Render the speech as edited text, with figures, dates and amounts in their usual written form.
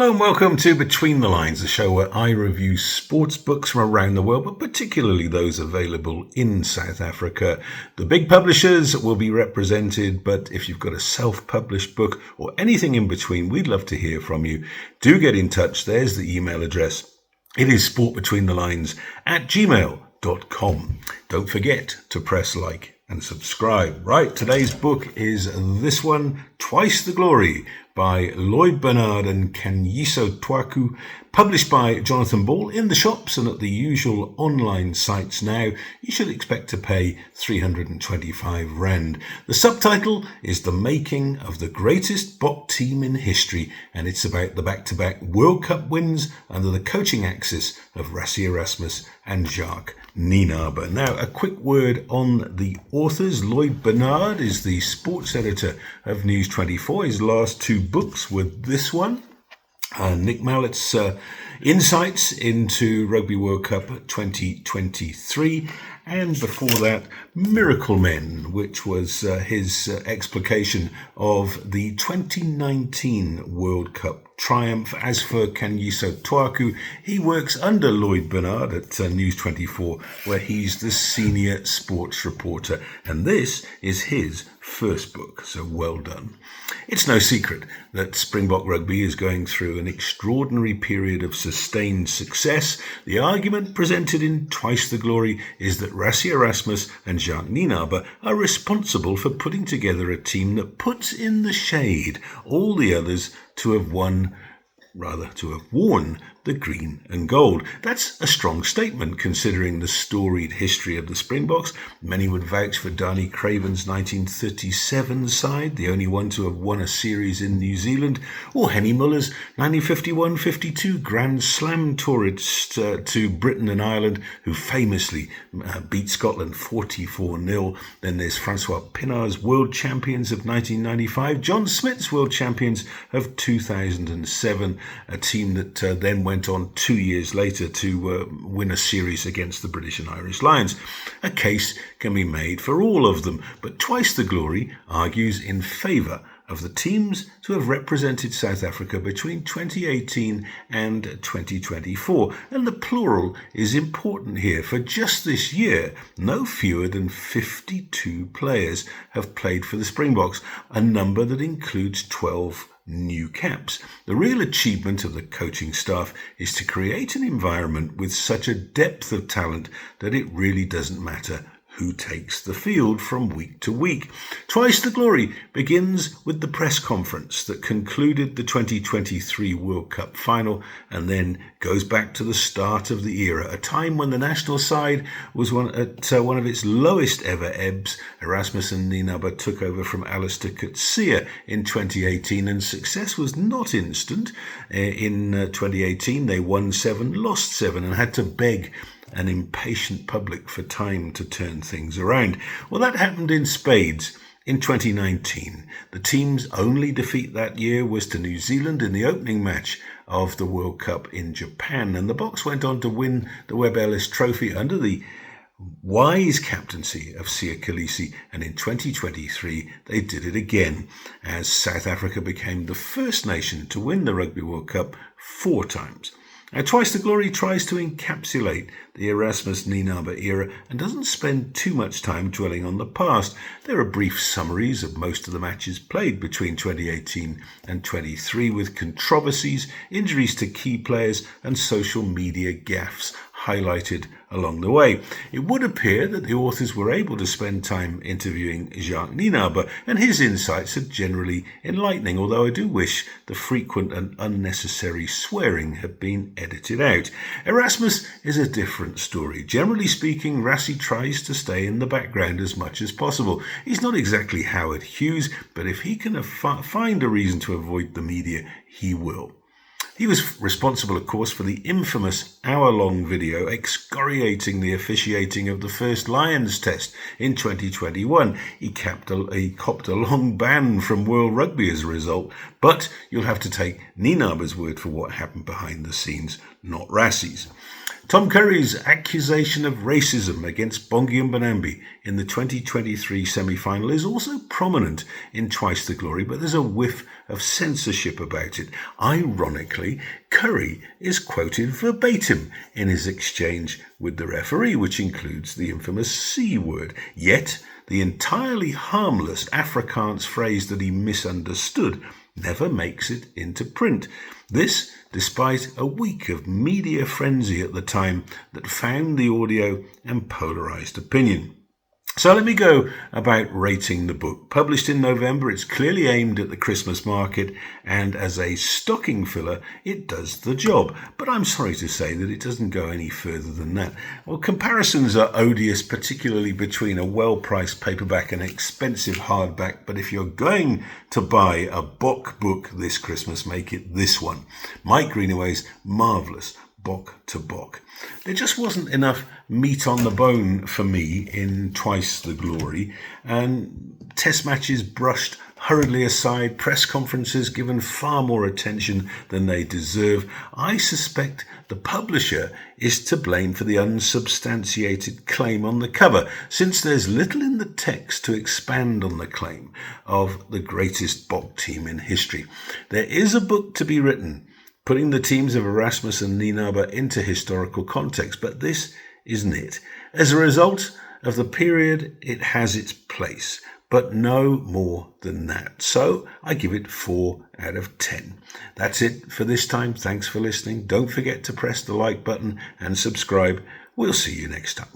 Hello and welcome to Between the Lines, the show where I review sports books from around the world, but particularly those available in South Africa. The big publishers will be represented, but if you've got a self-published book or anything in between, we'd love to hear from you. Do get in touch. There's the email address. It is sportbetweenthelines@gmail.com. Don't forget to press like and subscribe. Right, today's book is this one, Twice the Glory, by Lloyd Burnard and Khanyiso Tshwaku, published by Jonathan Ball in the shops and at the usual online sites now. You should expect to pay 325 Rand. The subtitle is The Making of the Greatest Bok Team in History, and it's about the back-to-back World Cup wins under the coaching axis of Rassie Erasmus and Jacques Nienaber. Now, a quick word on the authors. Lloyd Burnard is the sports editor of News 24. His last two books were this one, Nick Mallett's insights into Rugby World Cup 2023, and before that, Miracle Men, which was his explication of the 2019 World Cup triumph. As for Khanyiso Tshwaku, he works under Lloyd Burnard at News 24, where he's the senior sports reporter, and this is his first book, so well done. It's no secret that Springbok rugby is going through an extraordinary period of sustained success. The argument presented in Twice the Glory is that Rassie Erasmus and Jacques Nienaber are responsible for putting together a team that puts in the shade all the others to have worn the green and gold. That's a strong statement considering the storied history of the Springboks. Many would vouch for Dani Craven's 1937 side, the only one to have won a series in New Zealand, or Henny Muller's 1951-52 Grand Slam tourist to Britain and Ireland, who famously beat Scotland 44-0. Then there's Francois Pinard's world champions of 1995, John Smith's world champions of 2007, a team that then went on 2 years later to win a series against the British and Irish Lions. A case can be made for all of them, but Twice the Glory argues in favour of the teams to have represented South Africa between 2018 and 2024. And the plural is important here. For just this year, no fewer than 52 players have played for the Springboks, a number that includes 12 new caps. The real achievement of the coaching staff is to create an environment with such a depth of talent that it really doesn't matter who takes the field from week to week. Twice the Glory begins with the press conference that concluded the 2023 World Cup final and then goes back to the start of the era, a time when the national side was at one of its lowest ever ebbs. Erasmus and Nienaber took over from Alistair Coetzee in 2018, and success was not instant. In 2018, they won 7, lost 7, and had to beg an impatient public for time to turn things around. Well, that happened in spades in 2019. The team's only defeat that year was to New Zealand in the opening match of the World Cup in Japan, and the Boks went on to win the Webb Ellis Trophy under the wise captaincy of Siya Kolisi, and in 2023 they did it again as South Africa became the first nation to win the Rugby World Cup 4 times. Now, Twice the Glory tries to encapsulate the Erasmus-Nienaber era and doesn't spend too much time dwelling on the past. There are brief summaries of most of the matches played between 2018 and 23, with controversies, injuries to key players and social media gaffes highlighted along the way. It would appear that the authors were able to spend time interviewing Jacques Nienaber, and his insights are generally enlightening, although I do wish the frequent and unnecessary swearing had been edited out. Erasmus is a different story. Generally speaking, Rassie tries to stay in the background as much as possible. He's not exactly Howard Hughes, but if he can find a reason to avoid the media, he will. He was responsible, of course, for the infamous hour-long video excoriating the officiating of the first Lions test in 2021. He copped a long ban from World Rugby as a result, but you'll have to take Nienaber's word for what happened behind the scenes, not Rassie's. Tom Curry's accusation of racism against Bongi Mbonambi in the 2023 semi-final is also prominent in Twice the Glory, but there's a whiff of censorship about it. Ironically, Curry is quoted verbatim in his exchange with the referee, which includes the infamous C word. Yet, the entirely harmless Afrikaans phrase that he misunderstood never makes it into print. This, despite a week of media frenzy at the time that found the audio and polarized opinion. So let me go about rating the book. Published in November, it's clearly aimed at the Christmas market, and as a stocking filler, it does the job. But I'm sorry to say that it doesn't go any further than that. Well, comparisons are odious, particularly between a well-priced paperback and expensive hardback, but if you're going to buy a Bok book this Christmas, make it this one. Mike Greenaway's marvellous Bok to Bok. There just wasn't enough meat on the bone for me in Twice the Glory, and test matches brushed hurriedly aside, press conferences given far more attention than they deserve. I suspect the publisher is to blame for the unsubstantiated claim on the cover, since there's little in the text to expand on the claim of the greatest Bok team in history. There is a book to be written, putting the teams of Erasmus and Ninaba into historical context, but this isn't it. As a result of the period, it has its place, but no more than that. So I give it 4 out of 10. That's it for this time. Thanks for listening. Don't forget to press the like button and subscribe. We'll see you next time.